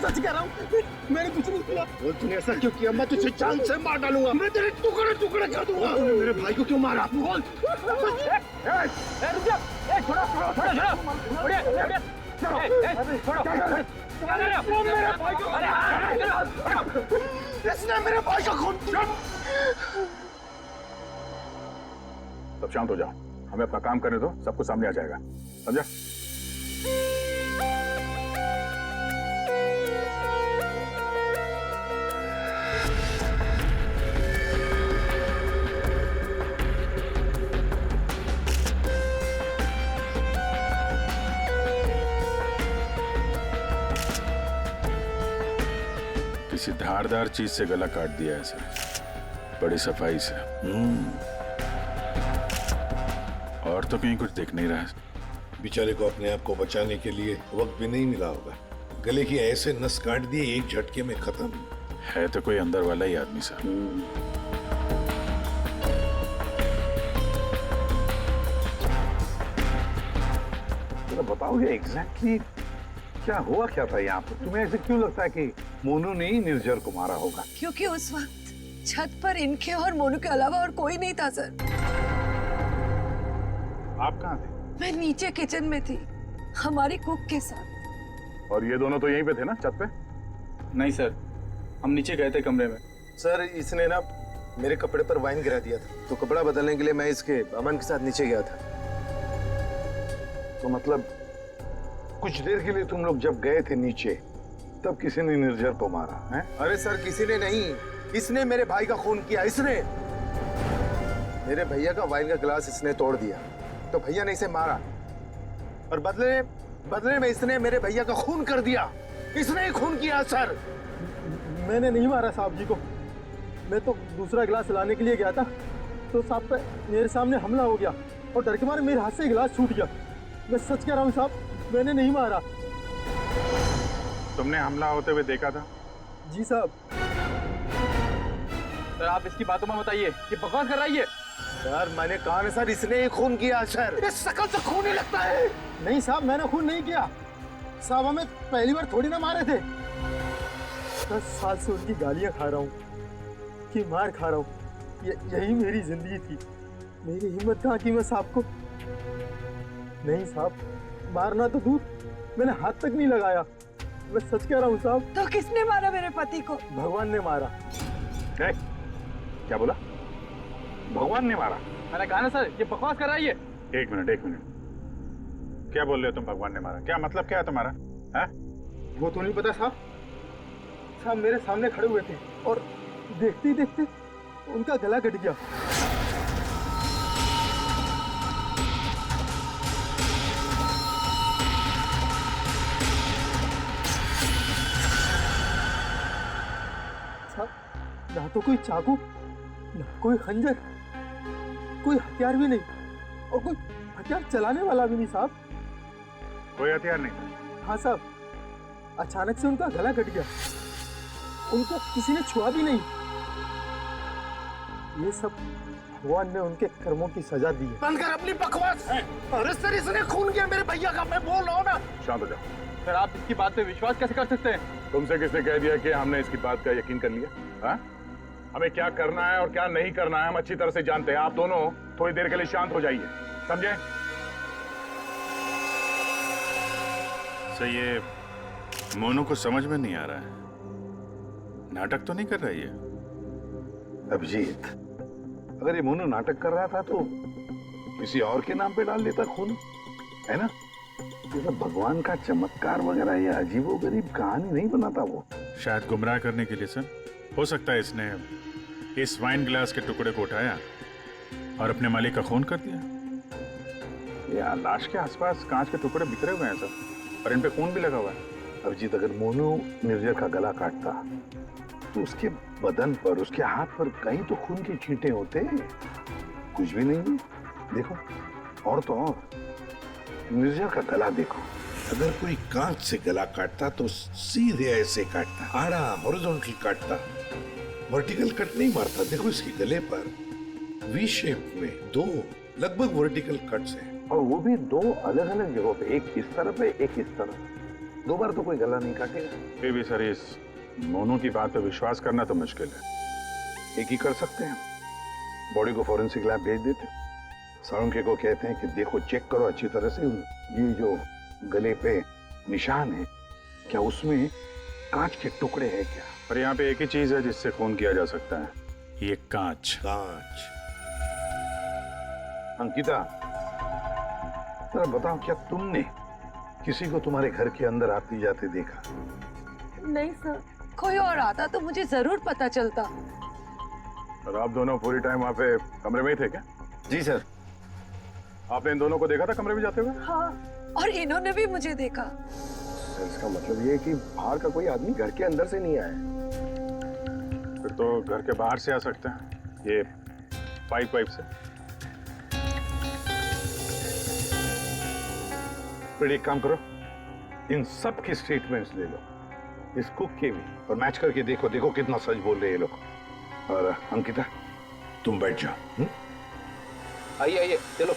सच कह रहा हूँ, मैंने कुछ नहीं किया। बोल तूने ऐसा क्यों किया? मैं तुझे जान से मार डालूंगा, मैं तेरे टुकड़े टुकड़े कर दूंगा। तूने मेरे भाई को क्यों मारा? बोल। रुक जा, छोड़ो छोड़ो छोड़ो इसने मेरे भाई का खून किया। सब शांत हो जाओ, हमें अपना काम करने दो, सब कुछ सामने आ जाएगा, समझा? किसी धारदार चीज से गला काट दिया है सर, बड़ी सफाई से। और तो कहीं कुछ दिख नहीं रहा। बेचारे को अपने आप को बचाने के लिए वक्त भी नहीं मिला होगा। गले की ऐसे नस काट दिए एक झटके में खत्म। है तो कोई अंदर वाला ही आदमी सर। तो बताओगे एग्जैक्टली क्या हुआ क्या था यहाँ पर? तुम्हें ऐसे क्यों लगता है कि मोनू ने ही निर्जर को मारा होगा? क्योंकि उस वक्त छत पर इनके और मोनू के अलावा और कोई नहीं था सर। आप कहाँ थे? मैं नीचे किचन में थी हमारी कुक के साथ। और ये दोनों तो यहीं पे थे ना, छत पे? नहीं सर, हम नीचे गए थे कमरे में। सर इसने ना मेरे कपड़े पर वाइन गिरा दिया था, तो कपड़ा बदलने के लिए मैं इसके अमन के साथ नीचे गया था। तो मतलब कुछ देर के लिए तुम लोग जब गए थे नीचे तब किसी ने निर्जर को मारा है? अरे सर किसी ने नहीं, इसने मेरे भाई का खून किया। इसने मेरे भैया का वाइन का गिलास इसने तोड़ दिया, तो भैया ने इसे मारा और बदले में इसने मेरे भैया का खून कर दिया। इसने ही खून किया सर। मैंने नहीं मारा साहब जी को, मैं तो दूसरा गिलास लाने के लिए गया था, तो साहब पे मेरे सामने हमला हो गया और डर के मारे मेरे हाथ से गिलास छूट गया। मैं सच कह रहा हूँ साहब, मैंने नहीं मारा। तुमने हमला होते हुए देखा था? जी साहब। सर आप इसकी बातों में बताइए, ये बकवास कर रही है। सर मैंने कहा ना सर, इसने ही खून किया सर। इस शकल से खून ही लगता है। नहीं साहब, मैंने खून नहीं किया साहब, हमें पहली बार थोड़ी ना मारे थे। 10 साल से उनकी गालियां खा रहा हूँ, कि मार खा रहा हूँ, यही मेरी जिंदगी थी। मेरी हिम्मत कहाँ की मैं साहब को नहीं साहब, मारना तो दूर, मैंने हाथ तक नहीं लगाया। मैं सच कह रहा हूँ साहब। तो किसने मारा मेरे पति को? भगवान ने मारा। क्या बोला? भगवान ने मारा? मैंने कहा ना सर, ये बकवास कर रही है। एक मिनट, क्या बोल रहे हो तुम? भगवान ने मारा? क्या मतलब क्या है तुम्हारा? है? वो तो नहीं पता साहब। साहब मेरे सामने खड़े हुए थे और देखते ही देखते उनका गला कट गया। ना तो कोई चाकू, ना कोई खंजर, कोई हथियार भी नहीं, और कोई हथियार चलाने वाला भी नहीं साहब। कोई हथियार नहीं था? हाँ साहब, अचानक से उनका गला कट गया, उनको किसी ने छुआ भी नहीं। ये सब भगवान ने उनके कर्मों की सजा दी है। बंद कर अपनी बकवास। अरे सर इसने खून किया मेरे भैया का, मैं बोल रहा हूँ ना। शांत हो जाओ। सर आप इसकी बात पे विश्वास कैसे कर सकते हैं? तुमसे किसने कह दिया कि हमने इसकी बात का यकीन कर लिया? हाँ? हमें क्या करना है और क्या नहीं करना है हम अच्छी तरह से जानते हैं। आप दोनों थोड़ी देर के लिए शांत हो जाइए, समझे? सही ये मोनू को समझ में नहीं आ रहा है, नाटक तो नहीं कर रही है? अभिजीत, अगर ये मोनू नाटक कर रहा था तो किसी और के नाम पे डाल देता खून, है ना? ये सब भगवान का चमत्कार वगैरह ये अजीबोगरीब कहानी नहीं बनाता वो। शायद गुमराह करने के लिए सर। हो सकता है इसने इस वाइन ग्लास के टुकड़े को उठाया और अपने मालिक का खून कर दिया। यार लाश के आसपास कांच के टुकड़े बिखरे हुए हैं सर, और इन पे खून भी लगा हुआ है। अभिजीत, अगर मोनू निर्जर का गला काटता तो उसके बदन पर, उसके हाथ पर कहीं तो खून के छींटे होते। कुछ भी नहीं है। देखो, और तो और निर्जर का गला देखो। अगर कोई कांच से गला काटता तो सीधे ऐसे काटता, आड़ा हॉरिजॉन्टल काटता, वर्टिकल कट नहीं मारता। देखो इसके गले पर वी शेप में 2 लगभग वर्टिकल कट्स हैं, और वो भी 2 अलग अलग जगहों पे, एक इस तरफ है, एक इस तरफ। दो बार तो कोई गला नहीं काटेगा। फिर भी सर इस मोनू की बात पे विश्वास करना तो मुश्किल है। एक ही कर सकते हैं, बॉडी को फॉरेंसिक लैब भेज देते, साळुंखे को कहते हैं कि देखो चेक करो अच्छी तरह से, ये जो गले पे निशान है क्या उसमें कांच के टुकड़े हैं क्या? पर यहाँ पे एक ही चीज है जिससे खून किया जा सकता है, ये कांच। कांच। अंकिता जरा बताओ, क्या तुमने किसी को तुम्हारे घर के अंदर आती जाते देखा? नहीं सर, कोई और आता तो मुझे जरूर पता चलता। और आप दोनों पूरी टाइम वहाँ पे कमरे में ही थे क्या? जी सर। आपने इन दोनों को देखा था कमरे में जाते हुए? हाँ, और इन्होंने भी मुझे देखा। सर इसका मतलब ये है कि बाहर का कोई आदमी घर के अंदर से नहीं आया है। फिर तो घर के बाहर से आ सकते हैं, ये पाइप से। फिर एक काम करो, इन सब के स्टेटमेंट्स ले लो, इस कुक के भी, और मैच करके देखो, देखो कितना सच बोल रहे हैं ये लोग। और अंकिता तुम बैठ जाओ। आइए आइए चलो।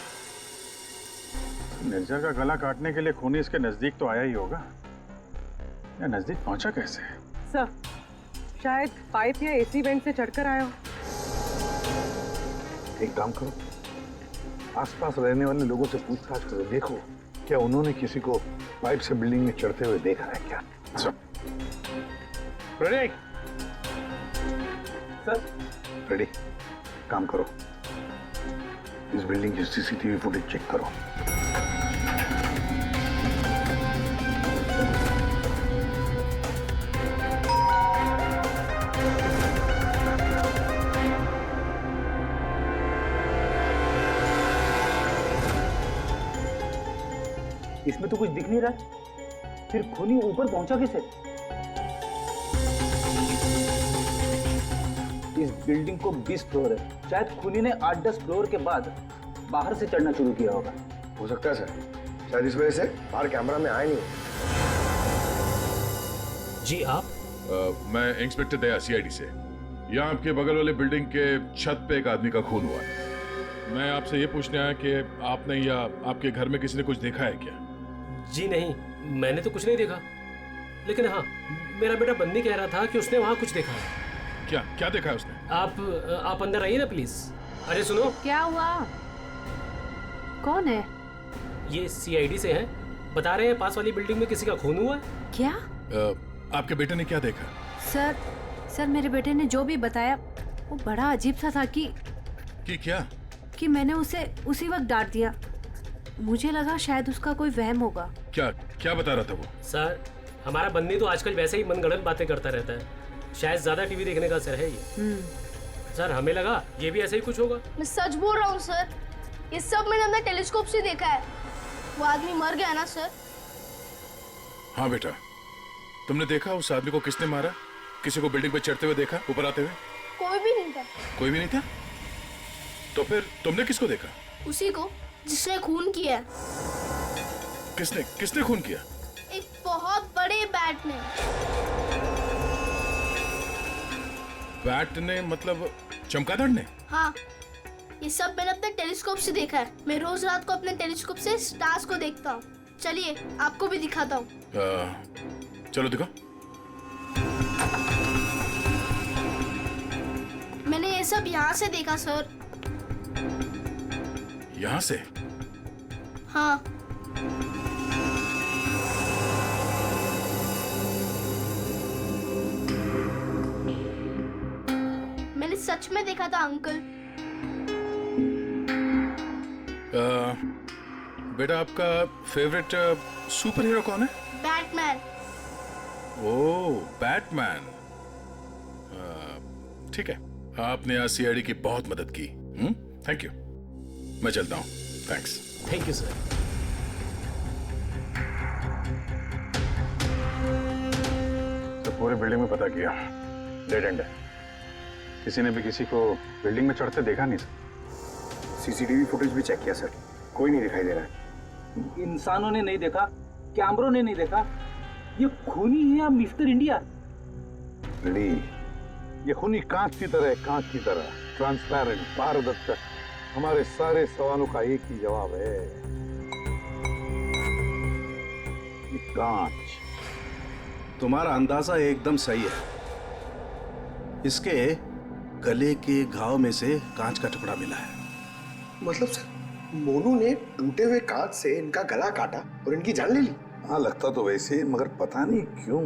निर्जर का गला काटने के लिए खूनी इसके नजदीक तो आया ही होगा, या नजदीक पहुंचा कैसे? सर, शायद पाइप या एसी वेंट से चढ़कर आया हो। एक काम करो, आसपास रहने वाले लोगों से पूछताछ करो, देखो क्या उन्होंने किसी को पाइप से बिल्डिंग में चढ़ते हुए देखा है क्या? रेडी? Sir ready? काम करो, इस बिल्डिंग की सीसीटीवी फुटेज चेक करो। इसमें तो कुछ दिख नहीं रहा, फिर खूनी ऊपर पहुंचा कैसे? इस बिल्डिंग को 20 फ्लोर है, शायद खूनी ने 8-10 फ्लोर के बाद बाहर से चढ़ना शुरू किया होगा। हो सकता है सर, शायद इस वजह से बाहर कैमरा में आए नहीं। जी आप? मैं इंस्पेक्टर दया सीआईडी से। यहाँ आपके बगल वाले बिल्डिंग के छत पे एक आदमी का खून हुआ है। मैं आपसे ये पूछने आया कि आपने या आपके घर में किसी ने कुछ देखा है क्या? जी नहीं, मैंने तो कुछ नहीं देखा, लेकिन हाँ, मेरा बेटा बंदी कह रहा था कि उसने वहाँ कुछ देखा है। क्या क्या देखा है उसने? आप अंदर आइए ना प्लीज। अरे सुनो, क्या हुआ? कौन है? ये सीआईडी से हैं, बता रहे हैं पास वाली बिल्डिंग में किसी का खून हुआ है। क्या? आपके बेटे ने क्या देखा? सर मेरे बेटे ने जो भी बताया वो बड़ा अजीब सा था कि क्या? कि मैंने उसे उसी वक्त डांट दिया। मुझे लगा शायद उसका कोई वहम होगा। क्या क्या बता रहा था वो? सर, हमारा बंदी तो आजकल वैसे ही मनगढ़ंत बातें करता रहता है, शायद ज्यादा टीवी देखने का असर है ये। सर, हमें लगा ये भी ऐसे ही कुछ होगा। मैं सच बोल रहा हूँ सर, ये सब मैंने अपने टेलीस्कोप से देखा है। वो आदमी मर गया ना सर? हाँ बेटा, तुमने देखा उस आदमी को किसने मारा? किसी को बिल्डिंग पे चढ़ते हुए देखा, ऊपर आते हुए? कोई भी नहीं था। कोई भी नहीं था? तो फिर तुमने किसको देखा? उसी को जिसने खून किया। किसने खून किया? एक बहुत बड़े बैट ने। बैट ने मतलब चमगादड़ ने? हाँ, ये सब मैंने अपने टेलीस्कोप से देखा है। मैं रोज रात को अपने टेलीस्कोप से स्टार्स को देखता हूँ। चलिए आपको भी दिखाता हूँ। चलो दिखाओ। मैंने ये सब यहाँ से देखा सर। यहाँ से? हाँ। मैंने सच में देखा था अंकल। बेटा, आपका फेवरेट सुपर हीरो कौन है? बैटमैन। ओह, बैटमैन। ठीक है, आपने आज सीआईडी की बहुत मदद की। Thank you. मैं चलता हूँ। थैंक्स। Thank you sir. तो पूरे बिल्डिंग में पता किया, डेड एंड है। किसी ने भी किसी को बिल्डिंग में चढ़ते देखा नहीं सर। सीसीटीवी फुटेज भी चेक किया सर, कोई नहीं दिखाई दे रहा है। इंसानों ने नहीं देखा, कैमरों ने नहीं देखा। ये खूनी है या मिस्टर इंडिया? रेडी? ये खूनी कांच की तरह है, कांच की तरह ट्रांसपेरेंट, पारदर्शक। हमारे सारे सवालों का एक ही जवाब है, ये कांच। तुम्हारा अंदाजा एकदम सही है। इसके गले के घाव में से कांच का टुकड़ा मिला है। मतलब सर, मोनू ने टूटे हुए कांच से इनका गला काटा और इनकी जान ले ली? हाँ, लगता तो वैसे, मगर पता नहीं क्यों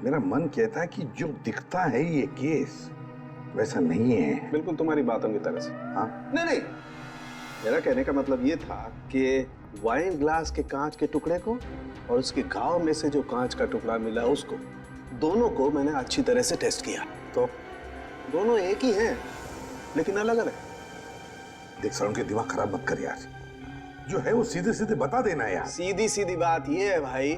मेरा मन कहता है कि जो दिखता है ये केस वैसा नहीं है। बिल्कुल तुम्हारी बातों की तरह से। हाँ, नहीं, मेरा कहने का मतलब ये था कि वाइन ग्लास के कांच के टुकड़े को और उसके घाव में से जो कांच का टुकड़ा मिला उसको, दोनों को मैंने अच्छी तरह से टेस्ट किया, तो दोनों एक ही हैं लेकिन अलग अलग। देख सारुण के दिमाग खराब मत कर यार, जो है वो सीधे सीधे बता देना यार। सीधी सीधी बात ये है भाई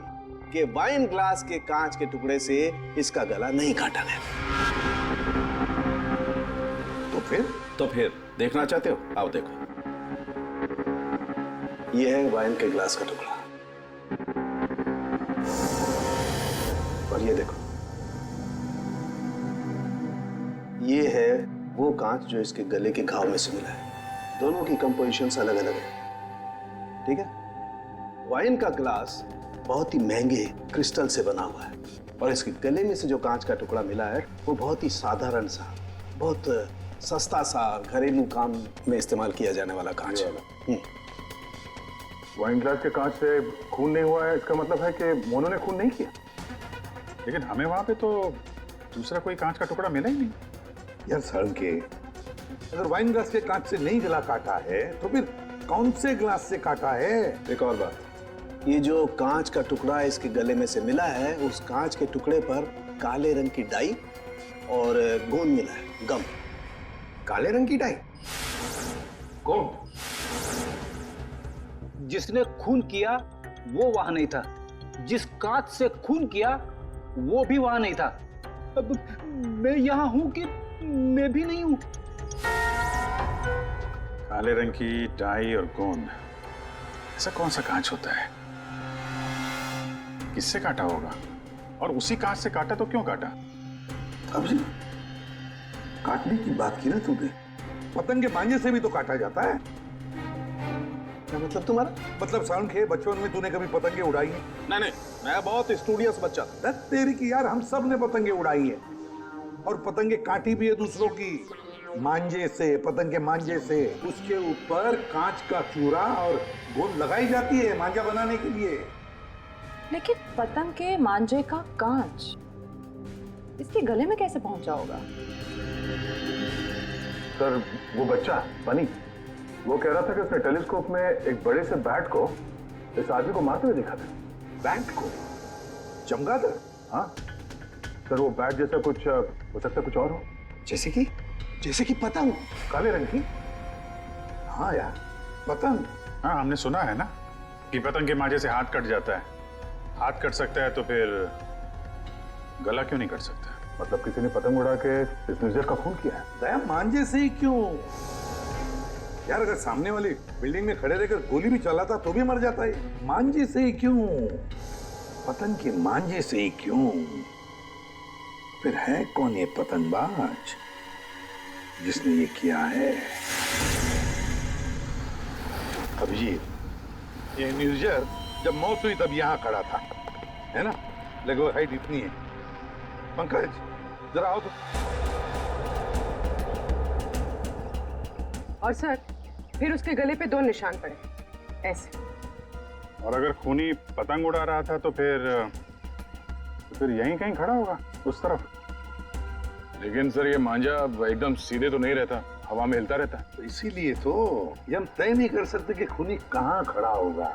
कि वाइन ग्लास के कांच के टुकड़े से इसका गला नहीं काटा गया। तो फिर देखना चाहते हो? आओ देखो, ये है वाइन के ग्लास का टुकड़ा और ये देखो, ये है वो कांच जो इसके गले के घाव में से मिला है। दोनों की कंपोजिशंस अलग अलग है, ठीक है? वाइन का ग्लास बहुत ही महंगे क्रिस्टल से बना हुआ है और इसके गले में से जो कांच का टुकड़ा मिला है वो बहुत ही साधारण सा, बहुत सस्ता सा, घरेलू काम में इस्तेमाल किया जाने वाला कांच है। वाइन ग्लास के कांच से खून नहीं हुआ है, इसका मतलब है कि मोनू ने खून नहीं किया। लेकिन हमें वहां पे तो दूसरा कोई कांच का टुकड़ा मिला ही नहीं। यार सारुण के, अगर वाइन ग्लास के कांच से नहीं गला काटा है तो फिर कौन से ग्लास से काटा है? एक और बात, ये जो कांच का टुकड़ा इसके गले में से मिला है, उस कांच के टुकड़े पर काले रंग की डाई और गोंद मिला है, गम। काले रंग की डाई? कौन? जिसने खून किया वो वहां नहीं था, जिस कांच से खून किया वो भी वहां नहीं था। अब मैं यहां हूं कि मैं भी नहीं हूं। काले रंग की डाई और गोंद, ऐसा कौन सा कांच होता है? किससे काटा होगा? और उसी कांच से काटा तो क्यों काटा? अब जी काटने की बात की ना तूने, पतंग के मांझे से भी तो काटा जाता है। क्या मतलब तुम्हारा? मतलब सारुण के, बचपन में तूने कभी पतंगे उड़ाई है? नहीं, मैं बहुत स्टूडियस बच्चा था। तेरी की यार, हम सब ने पतंगे उड़ाई है और पतंगे काटी भी है दूसरों की, मांझे से, पतंग के मांझे से। उसके ऊपर कांच का चूरा और गोंद लगाई जाती है मांझा बनाने के लिए। लेकिन पतंग के मांझे का कांच इसके गले में कैसे पहुंचा होगा? सर, वो बच्चा बनी, वो कह रहा था कि उसने टेलीस्कोप में एक बड़े से बैट को इस आदमी को मारते हुए देखा था। बैट को? चमगादड़? हाँ सर, वो बैट जैसा कुछ हो सकता है, कुछ और हो। जैसे कि पतंग काले रंग की? हाँ यार, पतंग। हाँ, हमने सुना है ना कि पतंग के मांझे से हाथ कट जाता है। हाथ कट सकता है तो फिर गला क्यों नहीं कट सकता? मतलब किसी ने पतंग उड़ा के इस निर्जर का खून किया है? दया, मांझे से ही क्यों यार? अगर सामने वाली बिल्डिंग में खड़े रहकर गोली भी चलाता तो भी मर जाता है। मांझे से ही क्यों? पतंग के मांझे से ही क्यों? फिर है कौन ये पतंगबाज जिसने ये किया है? अभिजीत, ये निर्जर जब मौत हुई तब यहां खड़ा था, है ना? लगभग हाइट इतनी है। पंकज, जरा आओ तो। और सर, फिर उसके गले पे 2 निशान पड़े, ऐसे। और अगर खूनी पतंग उड़ा रहा था तो फिर यहीं कहीं खड़ा होगा, उस तरफ। लेकिन सर, ये मांझा एकदम सीधे तो नहीं रहता, हवा में हिलता रहता। तो इसीलिए तो ये हम तय नहीं कर सकते कि खूनी कहाँ खड़ा होगा,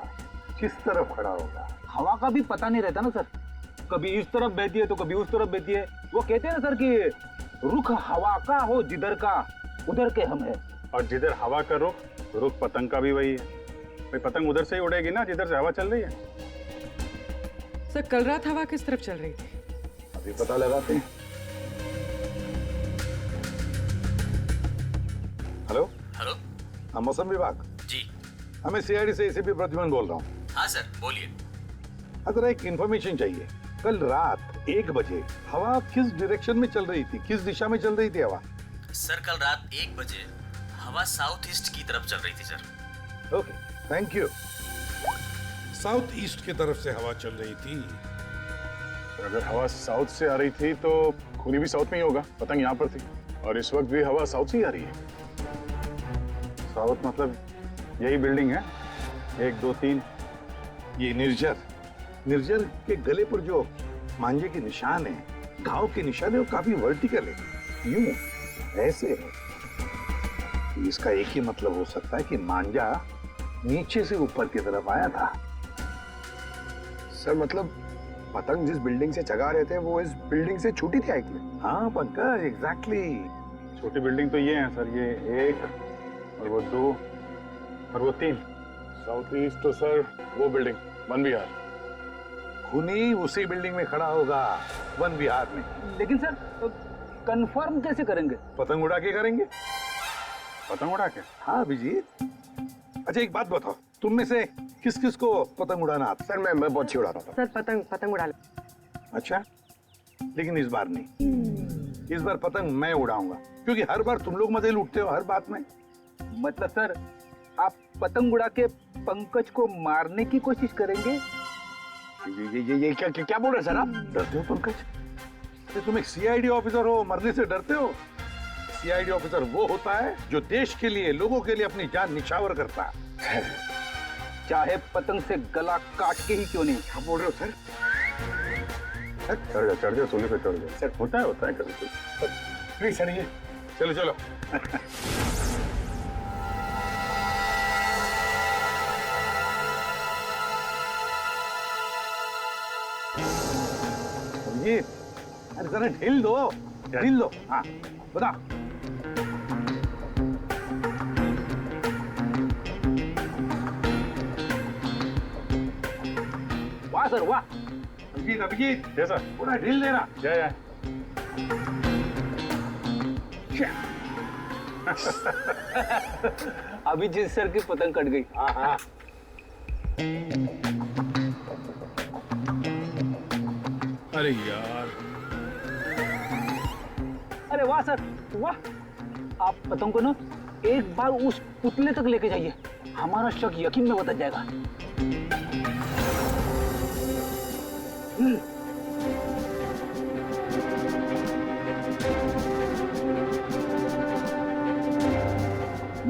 किस तरफ खड़ा होगा। हवा का भी पता नहीं रहता ना सर, कभी इस तरफ बहती है तो कभी उस तरफ बहती है। वो कहते हैं ना सर कि रुख हवा का हो जिधर का, उधर के हम है। और जिधर हवा का रुख पतंग का भी वही है। भाई, पतंग उधर से ही उड़ेगी ना जिधर से हवा चल रही है। सर, कल रात हवा किस तरफ चल रही थी? अभी पता लगाते हैं। हेलो। हाँ, मौसम विभाग जी। हमें सीआईडी से एसीपी प्रद्युमन बोल रहा हूँ। हाँ सर, बोलिए। अगर एक इंफॉर्मेशन चाहिए, कल रात 1 बजे हवा किस डायरेक्शन में चल रही थी, किस दिशा में चल रही थी हवा? सर, कल रात 1 बजे हवा साउथ ईस्ट की तरफ चल रही थी sir. Okay, thank you. South east की तरफ से हवा चल रही थी। अगर हवा साउथ से आ रही थी तो खूनी भी साउथ में ही होगा। पतंग यहाँ पर थी और इस वक्त भी हवा साउथ से ही आ रही है। साउथ मतलब यही बिल्डिंग है, 1 2 3। ये निर्जर के गले पर जो मांझे के निशान है, घाव के निशान है, वो काफी वर्टिकल है, यूं ऐसे है। इसका एक ही मतलब हो सकता है कि मांझा नीचे से ऊपर की तरफ आया था। सर मतलब पतंग जिस बिल्डिंग से चगा रहे थे वो इस बिल्डिंग से छूटी थी हाइट में। हाँ पंकज, एग्जैक्टली। छोटी बिल्डिंग तो ये है सर, ये 1 और वो 2 और वो 3। साउथ ईस्ट तो सर वो बिल्डिंग वन विहार। खूनी उसी बिल्डिंग में खड़ा होगा, वन विहार में। लेकिन सर कंफर्म कैसे करेंगे? पतंग उड़ा के करेंगे। पतंग उड़ा के? हाँ अभिजीत। अच्छा एक बात बताओ, तुम में से किस किस को पतंग उड़ाना आता? सर मैं बहुत अच्छी उड़ाता था। सर पतंग उड़ा ले। अच्छा, लेकिन इस बार नहीं। इस बार पतंग मैं उड़ाऊंगा, क्योंकि हर बार तुम लोग मजे लूटते हो हर बात में। मतलब सर आप पतंग उड़ा के पंकज को मारने की कोशिश करेंगे? ये क्या बोल रहे सर आप? डरते हो पंकज? तुम एक सीआईडी ऑफिसर हो, मरने से डरते हो? सीआईडी ऑफिसर वो होता है जो देश के लिए, लोगों के लिए अपनी जान निछावर करता है, चाहे पतंग से गला काट के ही क्यों नहीं। क्या बोल रहे हो सर? चढ़ जाओ सोले पे चढ़ जाओ। सर होता है कभी। प्लीज सर, ये चलो ये अरे जरा ढील दो। हाँ बता। वाह सर वाह। अभिजीत जैसा पूरा ढील देना। या अभिजीत सर की पतंग कट गई। हाँ। अरे यार, अरे वाह सर वाह। आप पतंग को ना एक बार उस पुतले तक लेके जाइए, हमारा शक यकीन में बदल जाएगा।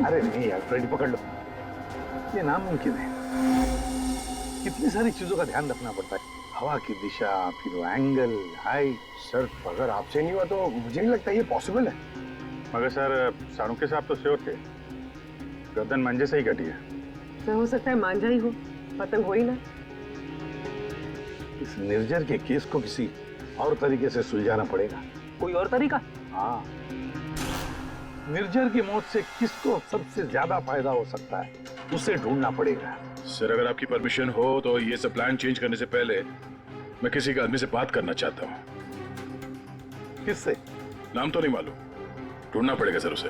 अरे नहीं यार, फ्रेडी पकड़ लो। ये नामुमकिन है। कितनी सारी चीजों का ध्यान रखना पड़ता है, हवा की दिशा, फिर वो एंगल, हाइट। सर अगर आपसे नहीं हुआ तो मुझे नहीं लगता ये पॉसिबल है। मगर सर सारुके साहब तो श्योर थे, गर्दन मंजे से ही कटी है। सर हो सकता है मांझा ही हो, पतंग हो ही ना। इस निर्जर के केस को किसी और तरीके से सुलझाना पड़ेगा। कोई और तरीका? हाँ, निर्जर की मौत से किसको सबसे ज्यादा फायदा हो सकता है, उसे ढूंढना पड़ेगा। सर अगर आपकी परमिशन हो तो ये सब प्लान चेंज करने से पहले मैं किसी के आदमी से बात करना चाहता हूँ। किससे? नाम तो नहीं मालूम, ढूंढना पड़ेगा सर उसे।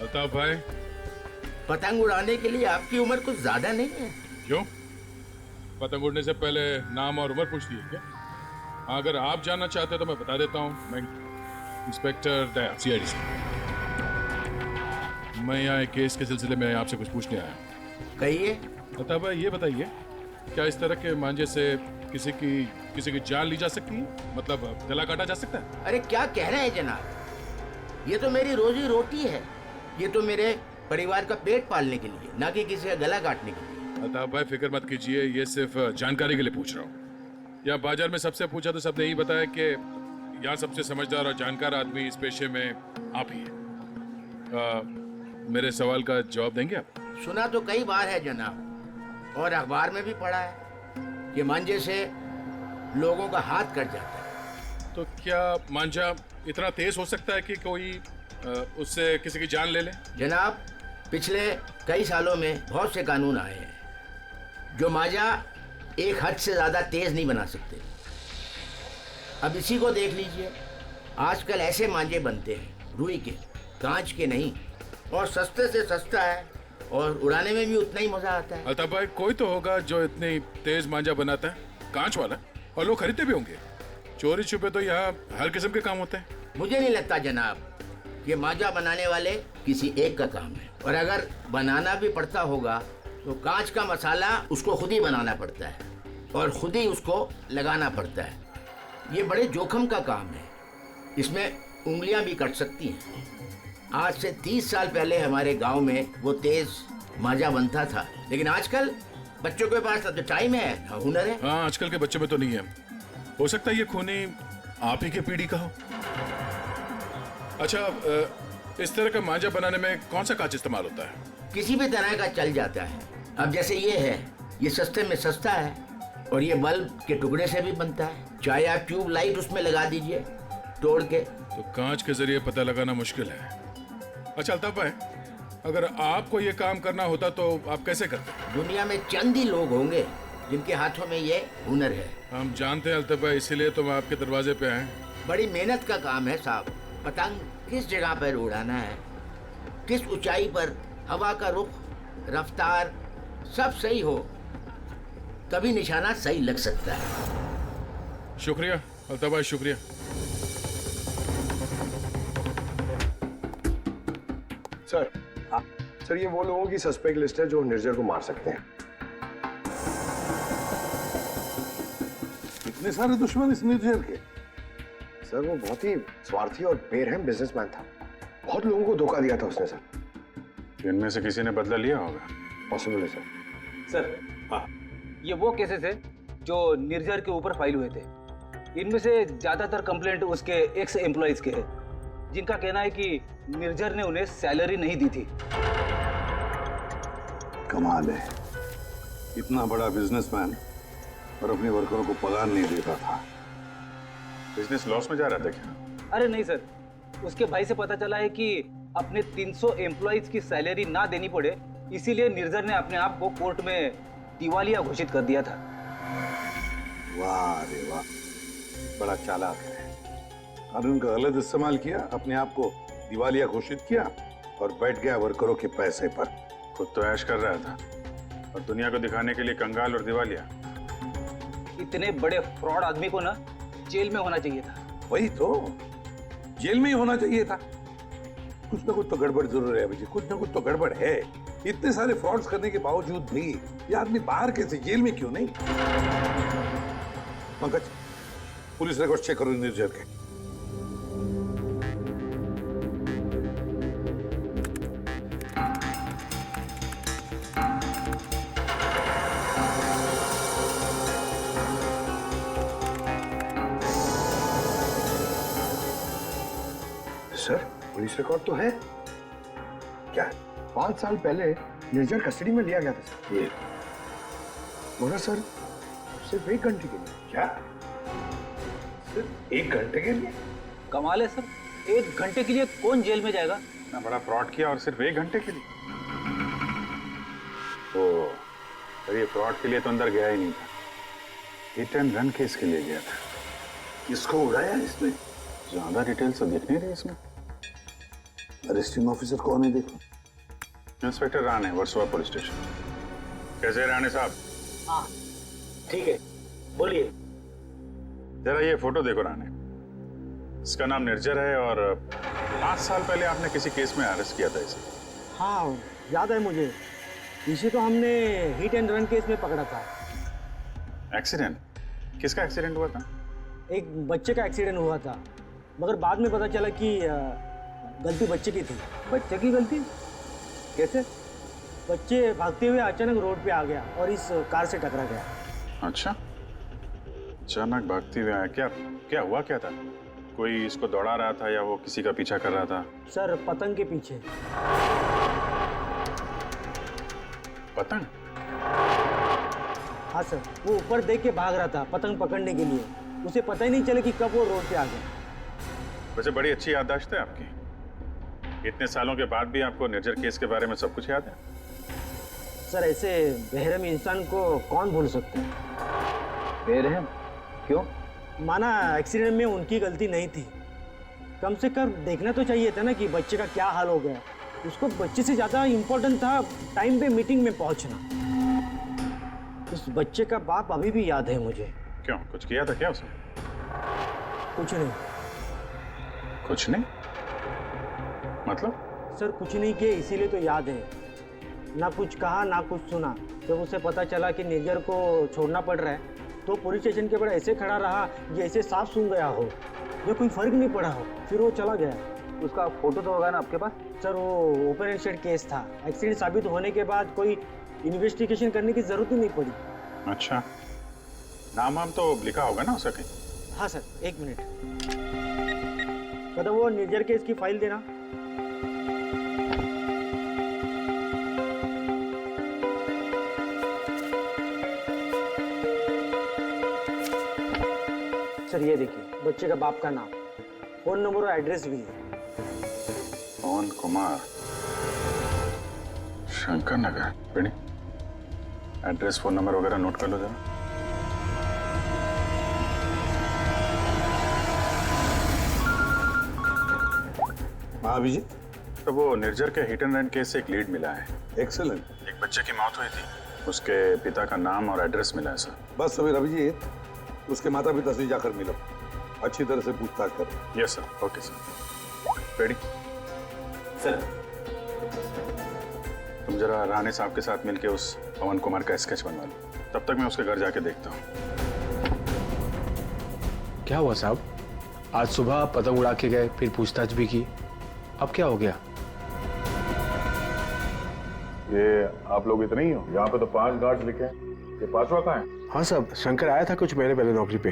अल्ताफ भाई, पतंग उड़ाने के लिए आपकी उम्र कुछ ज्यादा नहीं है? क्यों? पतंग उड़ने से पहले नाम और उम्र पूछती है क्या? अगर आप जानना चाहते हो तो मैं बता देता हूँ। मैं इंस्पेक्टर दया, सीआईडी से। मैं यहाँ एक केस के सिलसिले में आपसे कुछ पूछने आया हूँ। कहिए। अल्ताफ भाई ये बताइए, क्या इस तरह के मांझे से किसी की जान ली जा सकती है? मतलब गला काटा जा सकता है? अरे क्या कह रहे हैं जनाब, ये तो मेरी रोजी रोटी है, ये तो मेरे परिवार का पेट पालने के लिए, ना कि किसी का गला काटने के लिए। अल्ताफ भाई फिक्र मत कीजिए, ये सिर्फ जानकारी के लिए पूछ रहा हूँ। यहाँ बाजार में सबसे पूछा तो सबने यही बताया कि यहाँ सबसे समझदार और जानकार आदमी इस पेशे में आप ही हैं। मेरे सवाल का जवाब देंगे आप? सुना तो कई बार है जनाब, और अखबार में भी पढ़ा है कि मांझे से लोगों का हाथ कट जाता है। तो क्या मांझा इतना तेज हो सकता है कि कोई उससे किसी की जान ले ले? जनाब पिछले कई सालों में बहुत से कानून आए हैं जो मांझा एक हद से ज्यादा तेज नहीं बना सकते। अब इसी को देख लीजिए, आजकल ऐसे मांझे बनते हैं रुई के, कांच के नहीं, और सस्ते से सस्ता है और उड़ाने में भी उतना ही मजा आता है। अल्ताफ भाई, कोई तो होगा जो इतनी तेज मांझा बनाता है, कांच वाला, और लोग खरीदते भी होंगे। चोरी छुपे तो यहाँ हर किस्म के काम होते हैं। मुझे नहीं लगता जनाब ये मांझा बनाने वाले किसी एक का काम है, और अगर बनाना भी पड़ता होगा तो कांच का मसाला उसको खुद ही बनाना पड़ता है और खुद ही उसको लगाना पड़ता है। ये बड़े जोखिम का काम है, इसमें उंगलियां भी कट सकती हैं। आज से 30 साल पहले हमारे गांव में वो तेज मांझा बनता था, लेकिन आजकल बच्चों के पास तो टाइम है, हुनर है। हाँ, आजकल के बच्चों में तो नहीं है। हो सकता है ये खूनी आप ही के पीढ़ी का हो। अच्छा, इस तरह का मांझा बनाने में कौन सा कांच इस्तेमाल होता है? किसी भी तरह का चल जाता है। अब जैसे ये है, ये सस्ते में सस्ता है और ये बल्ब के टुकड़े से भी बनता है। चाहे आप ट्यूब लाइट उसमें लगा दीजिए तोड़ के। तो कांच के जरिए पता लगाना मुश्किल है। अच्छा अल्ताफ भाई, अगर आपको ये काम करना होता तो आप कैसे करते? दुनिया में चंद ही लोग होंगे जिनके हाथों में ये हुनर है। हम जानते हैं अल्ताफ भाई, इसीलिए तो हम आपके दरवाजे पे आए। बड़ी मेहनत का काम है साहब। पतंग किस जगह पर उड़ाना है, किस ऊंचाई पर, हवा का रुख, रफ्तार सब सही हो तभी निशाना सही लग सकता है। शुक्रिया अल्ताफ भाई, शुक्रिया। सर, सर ये वो लोगों की सस्पेक्ट लिस्ट है जो निर्जर को मार सकते हैं। इतने सारे दुश्मन इस निर्जर के? सर वो बहुत ही स्वार्थी और बेरहम बिजनेसमैन था। बहुत लोगों को धोखा दिया था उसने सर। इनमें से किसी ने बदला लिया होगा। पॉसिबल है सर। सर हाँ, ये वो केसेस है जो निर्जर के ऊपर फाइल हुए थे। इनमें से ज्यादातर कंप्लेंट उसके एक्स एम्प्लॉइज के हैं, जिनका कहना है कि निर्जर ने उन्हें सैलरी नहीं दी थी। कमाल है, इतना बड़ा बिजनेसमैन और अपने वर्करों को पगार नहीं देता था। बिजनेस लॉस में जा रहा था क्या? अरे नहीं सर, उसके भाई से पता चला है कि अपने 300 एम्प्लॉइज की सैलरी ना देनी पड़े, इसीलिए निर्जर ने अपने आप को कोर्ट में दिवालिया घोषित कर दिया था। वाह रे वाह, बड़ा चालाक है। कानून का गलत इस्तेमाल किया, अपने आप को दिवालिया घोषित किया और बैठ गया वर्करों के पैसे पर। खुद तो ऐश कर रहा था और दुनिया को दिखाने के लिए कंगाल और दिवालिया। इतने बड़े फ्रॉड आदमी को ना जेल में होना चाहिए था। वही तो, जेल में ही होना चाहिए था। कुछ ना कुछ तो गड़बड़ जरूर है अभिजीत, कुछ ना कुछ तो गड़बड़ है। इतने सारे फ्रॉड्स करने के बावजूद भी ये आदमी बाहर कैसे, जेल में क्यों नहीं? पंकज, पुलिस रिकॉर्ड चेक करो निर्जर के। सर पुलिस रिकॉर्ड तो है। क्या 5 साल पहले निर्जर कस्टडी में लिया गया था सर। ये मगर सर सिर्फ 1 घंटे के लिए। क्या सिर्फ 1 घंटे के लिए? कमाल है सर, 1 घंटे के लिए कौन जेल में जाएगा? इतना बड़ा फ्रॉड किया और सिर्फ 1 घंटे के लिए? ओ, सर ये फ्रॉड के लिए तो अंदर गया ही नहीं था, हिट एंड रन केस के लिए गया था। किसको उड़ाया इसने? ज्यादा डिटेल्स तो दिख नहीं रही इसमें। अरेस्टिंग ऑफिसर कौन है देखो? Inspector Rane, Versova police station. कैसे राणे साहब? हाँ ठीक है, बोलिए। जरा ये फोटो देखो राणे, इसका नाम निर्जर है और 5 साल पहले आपने किसी केस में अरेस्ट किया था इसे। हाँ याद है मुझे, इसे तो हमने हिट एंड रन केस में पकड़ा था। एक्सीडेंट? किसका एक्सीडेंट हुआ था? एक बच्चे का एक्सीडेंट हुआ था, मगर बाद में पता चला कि गलती बच्चे की थी। बच्चे की गलती? कैसे? बच्चे भागते हुए अचानक रोड पे आ गया और इस कार से टकरा गया। अच्छा, अचानक भागते हुए आया। क्या क्या हुआ, क्या था? कोई इसको दौड़ा रहा था या वो किसी का पीछा कर रहा था? सर पतंग के पीछे। पतंग? हाँ सर, वो ऊपर देख के भाग रहा था पतंग पकड़ने के लिए। उसे पता ही नहीं चला कि कब वो रोड पे आ गया। वैसे बड़ी अच्छी याददाश्त है आपकी। इतने सालों के बाद भी आपको निर्जर केस के बारे में सब कुछ याद है? सर ऐसे बेरहम इंसान को कौन भूल सकता है? बेरहम क्यों? माना एक्सीडेंट में उनकी गलती नहीं थी, कम से कम देखना तो चाहिए था ना कि बच्चे का क्या हाल हो गया। उसको बच्चे से ज़्यादा इम्पोर्टेंट था टाइम पे मीटिंग में पहुंचना। उस बच्चे का बाप अभी भी याद है मुझे। क्यों, कुछ किया था क्या उसने? कुछ नहीं। कुछ नहीं मतलब? सर कुछ नहीं किए इसीलिए तो याद है। ना कुछ कहा ना कुछ सुना। जब उसे पता चला कि निर्जर को छोड़ना पड़ रहा है तो पुलिस स्टेशन के बाहर ऐसे खड़ा रहा जैसे सांप सूंघ गया हो, जो कोई फर्क नहीं पड़ा हो। फिर वो चला गया। उसका फोटो तो होगा ना आपके पास? सर वो ओपन एंड शट केस था। एक्सीडेंट साबित होने के बाद कोई इन्वेस्टिगेशन करने की जरूरत ही नहीं पड़ी। अच्छा, नाम वाम तो लिखा होगा ना उसका कहीं? हाँ सर, एक मिनट। कदम वो निर्जर केस की फाइल देना। सर ये देखिए, बच्चे का बाप का नाम, फोन नंबर और एड्रेस भी है। पवन कुमार, शंकर नगर। बेटी, एड्रेस फोन नंबर वगैरह नोट कर लो जरा। हाँ अभिजीत। तो वो निर्जर के हिट एंड रन केस से एक लीड मिला है। एक्सीलेंट। एक बच्चे की मौत हुई थी, उसके पिता का नाम और एड्रेस मिला है सर। बस अभी अभिजीत उसके माता पिता से जाकर मिलो, अच्छी तरह से पूछताछ करो। Yes sir, okay sir. Ready sir? तुम जरा राणे साहब के साथ मिलके उस पवन कुमार का स्केच बनवा लो, तब तक मैं उसके घर जाके देखता हूँ। क्या हुआ साहब? आज सुबह पतंग उड़ा के गए, फिर पूछताछ भी की, अब क्या हो गया? ये आप लोग इतने ही हो? यहाँ पे तो 5 गार्ड लिखे हैं, ये 5वां कहाँ है? हाँ साहब, शंकर आया था कुछ महीने पहले नौकरी पे,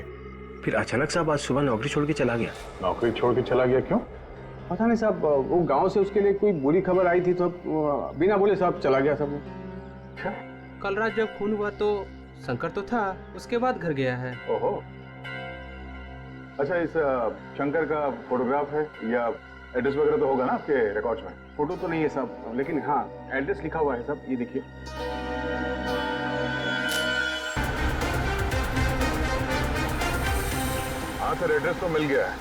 फिर अचानक साहब आज सुबह नौकरी छोड़ के चला गया। नौकरी छोड़ के चला गया? क्यों? पता नहीं साहब, वो गांव से उसके लिए कोई बुरी खबर आई थी तो बिना बोले साहब चला गया सब। कल रात जब खून हुआ तो शंकर तो था, उसके बाद घर गया है। ओहो, अच्छा इस शंकर का फोटोग्राफ है या एड्रेस वगैरह तो होगा ना आपके रिकॉर्ड्स में? फोटो तो नहीं है साहब, लेकिन हाँ एड्रेस लिखा हुआ है साहब, ये देखिए। हाँ सर, एड्रेस तो मिल गया है,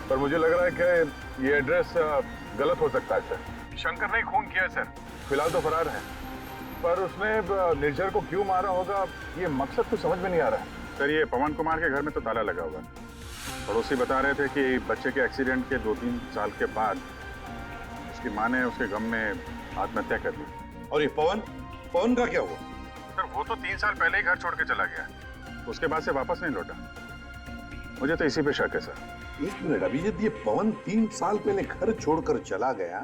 पर मुझे लग रहा है कि ये एड्रेस गलत हो सकता है सर। शंकर ने खून किया सर, फिलहाल तो फरार है, पर उसने निर्जर को क्यों मारा होगा ये मकसद तो समझ में नहीं आ रहा है। सर ये पवन कुमार के घर में तो ताला लगा हुआ है। पड़ोसी बता रहे थे कि बच्चे के एक्सीडेंट के 2-3 साल के बाद उसकी माँ ने उसके गम में आत्महत्या कर ली। और ये पवन का क्या हुआ? सर वो तो 3 साल पहले ही घर छोड़ के चला गया, उसके बाद से वापस नहीं लौटा। मुझे तो इसी पे शक है सर। एक मिनट अभिजीत, ये पवन 3 साल पहले घर छोड़कर चला गया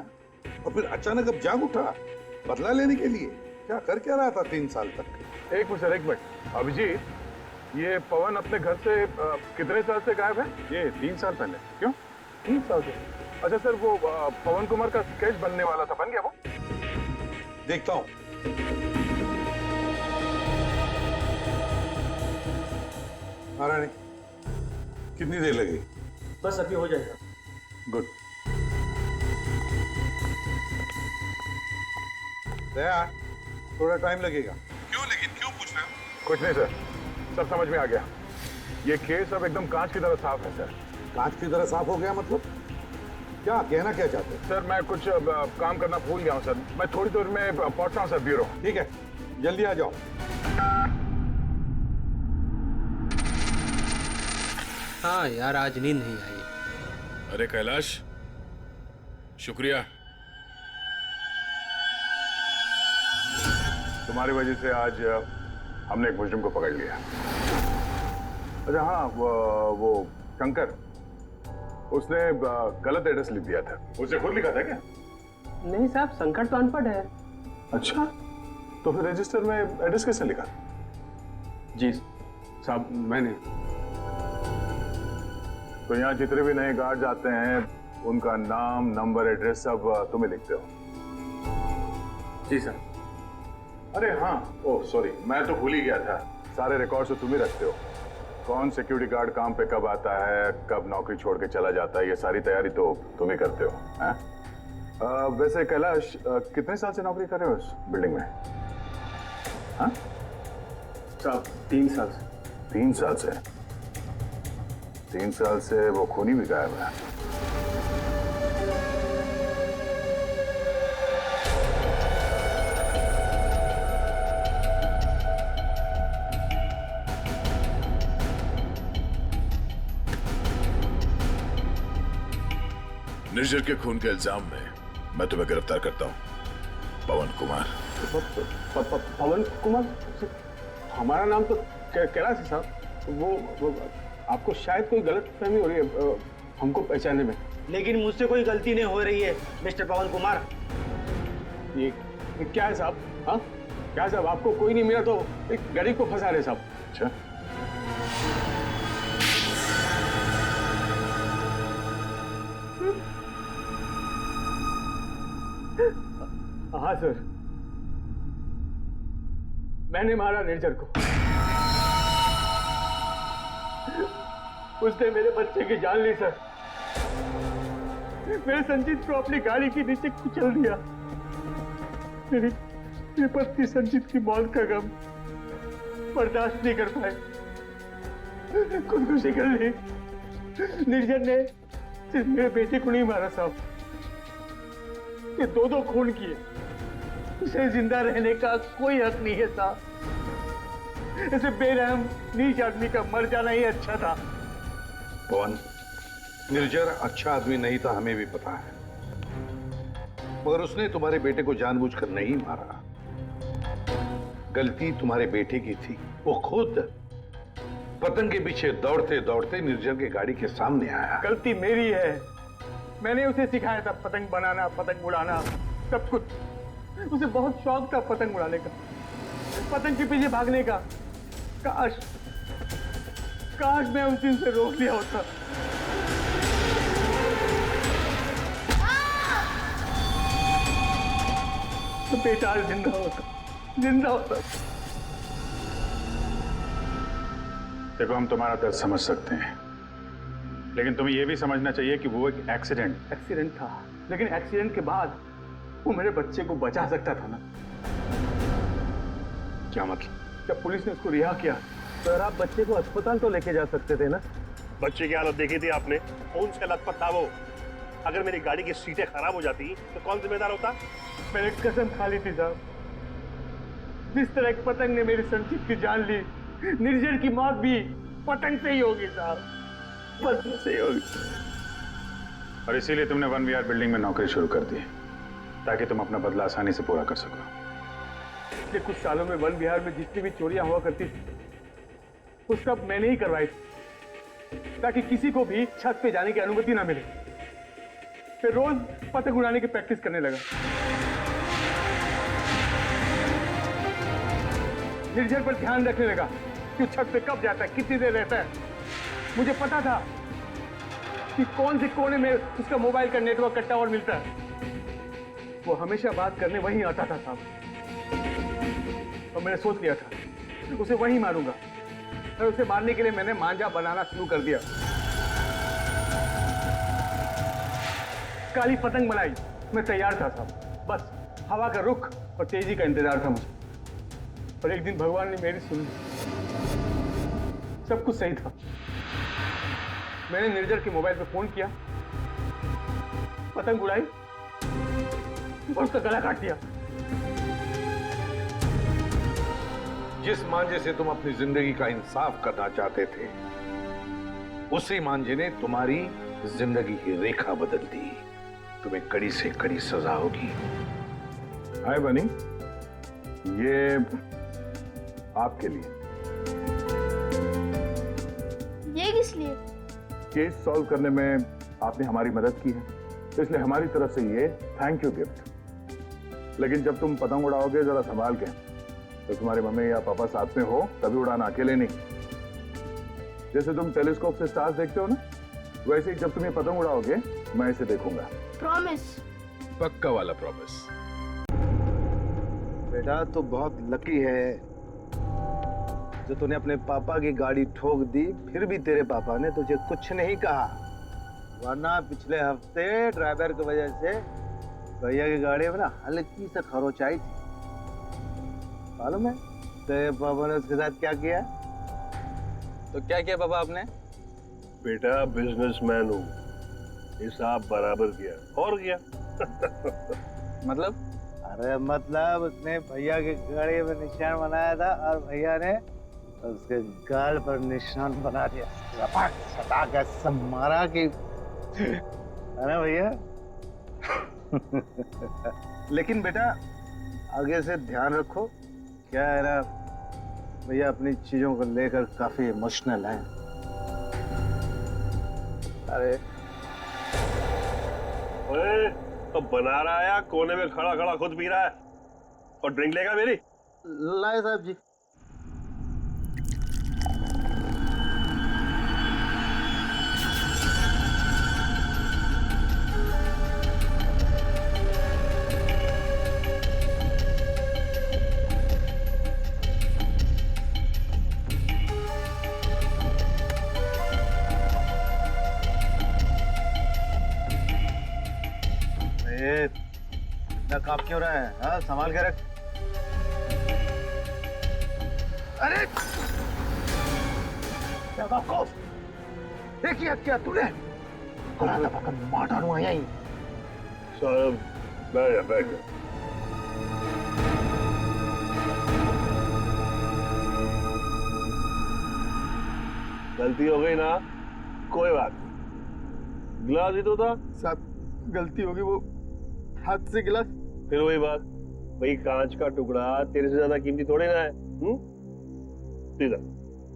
और फिर अचानक अब जाग उठा बदला लेने के लिए? क्या कर क्या रहा था 3 साल तक? एक मिनट सर, एक मिनट। अभिजीत, ये पवन अपने घर से कितने साल से गायब है? ये 3 साल पहले। क्यों? 3 साल से? अच्छा सर, वो पवन कुमार का स्केच बनने वाला था, बन गया वो? देखता हूँ। नारायणी, कितनी देर लगेगी? बस अभी हो जाएगा। गुड। दया, थोड़ा टाइम लगेगा। क्यों लेकिन क्यों पूछ रहे हो? कुछ नहीं सर, सब समझ में आ गया। ये केस अब एकदम कांच की तरह साफ है सर। कांच की तरह साफ हो गया मतलब? क्या कहना क्या चाहते हैं? सर मैं कुछ काम करना भूल गया हूँ सर, मैं थोड़ी देर में पहुंचता हूँ सर ब्यूरो। ठीक है, जल्दी आ जाओ। हाँ यार, आज नींद नहीं आई। अरे कैलाश, शुक्रिया, तुम्हारी वजह से आज हमने एक मुजरिम को पकड़ लिया। अच्छा हाँ, वो शंकर, उसने गलत एड्रेस लिख दिया था। उसने खुद लिखा था क्या? नहीं साहब, शंकर तो अनपढ़ है। अच्छा, तो फिर रजिस्टर में एड्रेस कैसे लिखा? जी साहब, मैंने। तो यहाँ जितने भी नए गार्ड आते हैं उनका नाम, नंबर, एड्रेस सब तुम्हें लिखते हो? जी सर। अरे हाँ, ओह सॉरी, मैं तो भूल ही गया था, सारे रिकॉर्ड्स तो तुम ही रखते हो। कौन सिक्योरिटी गार्ड काम पे कब आता है, कब नौकरी छोड़ के चला जाता है, ये सारी तैयारी तो तुम ही करते हो। वैसे कैलाश, कितने साल से नौकरी कर रहे हो इस बिल्डिंग में? हाँ? साहब 3 साल से। 3 साल से? 3 साल से वो खूनी भी गायब है। निर्जर के खून के इल्जाम में मैं तुम्हें गिरफ्तार करता हूं, पवन कुमार। पवन कुमार? हमारा नाम तो कैलाश है साहब। वो आपको शायद कोई गलत फहमी हो रही है हमको पहचानने में। लेकिन मुझसे कोई गलती नहीं हो रही है मिस्टर पवन कुमार। ये क्या है साहब? हाँ क्या साहब, आपको कोई नहीं मिला तो एक गरीब को फंसा रहे साहब। अच्छा, हाँ सर, मैंने मारा निर्जर को। उसने मेरे बच्चे की जान ली सर। मेरे संजीत को अपनी गाड़ी के नीचे कुचल दिया। मेरी पत्नी संजीत की मौत का गम बर्दाश्त नहीं कर पाए, खुदकुशी कर ली। निर्जर ने सिर्फ मेरे बेटे को नहीं मारा साहब, ये 2 खून किए। उसे जिंदा रहने का कोई हक नहीं है साहब। ऐसे बेरहम नीच आदमी का मर जाना ही अच्छा था। पवन, निर्जर अच्छा आदमी नहीं था, हमें भी पता है, मगर उसने तुम्हारे बेटे को जानबूझकर नहीं मारा। गलती तुम्हारे बेटे की थी। वो खुद पतंग के पीछे दौड़ते दौड़ते निर्जर के गाड़ी के सामने आया। गलती मेरी है। मैंने उसे सिखाया था पतंग बनाना, पतंग उड़ाना, सब कुछ। उसे बहुत शौक था पतंग उड़ाने का, पतंग के पीछे भागने का। काश मैं उस दिन से रोक लिया होता। तो बेटा आज जिंदा होता। देखो, हम तुम्हारा दर्द समझ सकते हैं, लेकिन तुम्हें यह भी समझना चाहिए कि वो एक एक्सीडेंट था, लेकिन एक्सीडेंट के बाद वो मेरे बच्चे को बचा सकता था ना। क्या मतलब? जब पुलिस ने उसको रिहा किया तो आप बच्चे को अस्पताल तो लेके जा सकते थे ना। बच्चे की हालत देखी थी आपने, कौन से लत पर था वो? अगर मेरी गाड़ी की सीटें खराब हो जाती तो कौन जिम्मेदार होता? मैंने कसम खा ली थी साहब, जिस तरह एक पतंग ने मेरी संजीत की जान ली, निर्जर की मौत भी पतंग से ही होगी साहब, पतंग से ही होगी। और इसीलिए तुमने 1VR बिल्डिंग में नौकरी शुरू कर दी, ताकि तुम अपना बदला आसानी से पूरा कर सको। पिछले कुछ सालों में 1VR में जितनी भी चोरियां हुआ करती थी, वो सब मैंने ही करवाई थी, ताकि किसी को भी छत पे जाने की अनुमति ना मिले। फिर रोज पतंग उड़ाने की प्रैक्टिस करने लगा। निर्जर पर ध्यान रखने लगा कि छत पे कब जाता है, कितनी देर रहता है। मुझे पता था कि कौन से कोने में उसका मोबाइल का नेटवर्क का टावर मिलता है। वो हमेशा बात करने वहीं आता था साहब, और मैंने सोच लिया था उसे वहीं मारूंगा। और उसे मारने के लिए मैंने मांझा बनाना शुरू कर दिया। काली पतंग बनाई, मैं तैयार था साहब, बस हवा का रुख और तेजी का इंतजार था मुझे। और एक दिन भगवान ने मेरी सुन ली, सब कुछ सही था। मैंने निर्जर के मोबाइल पे फोन किया, पतंग उड़ाई और उसका गला काट दिया। जिस मांझे से तुम अपनी जिंदगी का इंसाफ करना चाहते थे, उसी मांझे ने तुम्हारी जिंदगी की रेखा बदल दी। तुम्हें कड़ी से कड़ी सजा होगी। हाय बनी, ये आपके लिए। ये किस लिए? केस सॉल्व करने में आपने हमारी मदद की है, तो इसलिए हमारी तरफ से ये थैंक यू गिफ्ट। लेकिन जब तुम पतंग उड़ाओगे जरा संभाल के, तो तुम्हारे मम्मी या पापा साथ में हो तभी उड़ाना, अकेले नहीं। जैसे तुम टेलीस्कोप से स्टार्स देखते हो ना, वैसे ही जब तुम ये पतंग उड़ाओगे मैं इसे देखूंगा। प्रॉमिस? पक्का वाला प्रॉमिस। बेटा तू बहुत लकी है जो तूने अपने पापा की गाड़ी ठोक दी, फिर भी तेरे पापा ने तुझे कुछ नहीं कहा। वरना पिछले हफ्ते ड्राइवर की वजह से भैया की गाड़ी में ना हल्की से खरोच आई थी, मालूम है? तेरे पापा ने उसके साथ क्या किया? तो क्या किया पापा आपने? बेटा बिजनेसमैन हूँ, हिसाब बराबर किया और किया। मतलब? अरे मतलब उसने भैया के गाड़ी में निशान बनाया था और भैया ने उसके गाल पर निशान बना दिया। लपक सटा के सब मारा कि है ना भैया? लेकिन बेटा आगे से ध्यान रखो, क्या है ना भैया अपनी चीजों को लेकर काफी इमोशनल है। अरे ओए, तो बना रहा है कोने में खड़ा खड़ा खुद पी रहा है और ड्रिंक लेगा मेरी? लाए साहब जी। इतना कांप क्यों रहा है? हाँ संभाल के रख। अरे बेवकूफ, देखिए क्या तूने मार डालूंगा यहीं। साहब बैठ जा। गलती हो गई ना, कोई बात नहीं, गिलास ही तो था। साहब गलती होगी, वो हाथ से गिलास। फिर वही बात, भाई कांच का टुकड़ा तेरे से ज्यादा कीमती थोड़े ना है। सीधा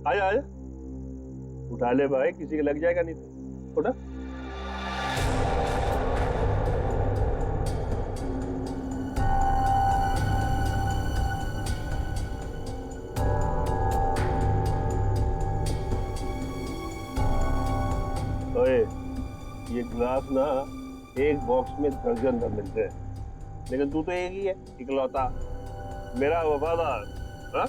आजा आजा, उठा ले भाई, किसी के लग जाएगा नहीं तो। उठा। ओए, ये ग्लास ना एक बॉक्स में दर्जन भर मिलते हैं, लेकिन तू तो एक ही है, इकलौता मेरा वफादार। हाँ?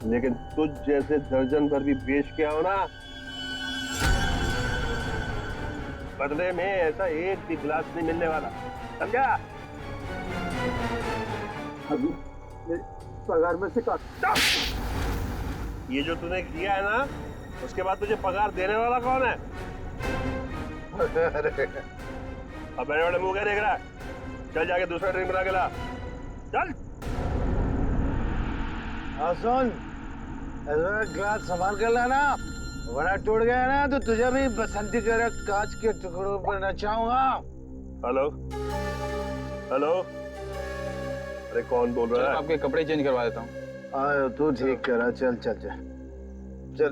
लेकिन तुझ जैसे दर्जन भर भी बेच के आओ ना, बदले में ऐसा एक भी गिलास नहीं मिलने वाला, समझा? अभी पगार में से काट। ये जो तूने किया है ना, उसके बाद तुझे पगार देने वाला कौन है? अब बड़े बड़े मुंह क्या देख रहा है? चल जाके दूसरा ड्रिंक बना के ला, चल। हाँ सुन, ग्लास संभाल कर लाना, वरना टूट गया ना तो तुझे भी बसंती कर कांच के टुकड़ों पर नचाऊंगा। हेलो हेलो, अरे कौन बोल रहा है? आपके कपड़े चेंज करवा देता हूँ। आयो तू ठीक करा, चल चल चल चल।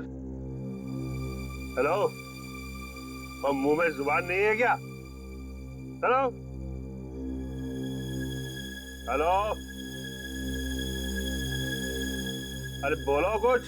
हेलो, और मुंह में जुबान नहीं है क्या? हेलो हेलो, अरे बोलो कुछ।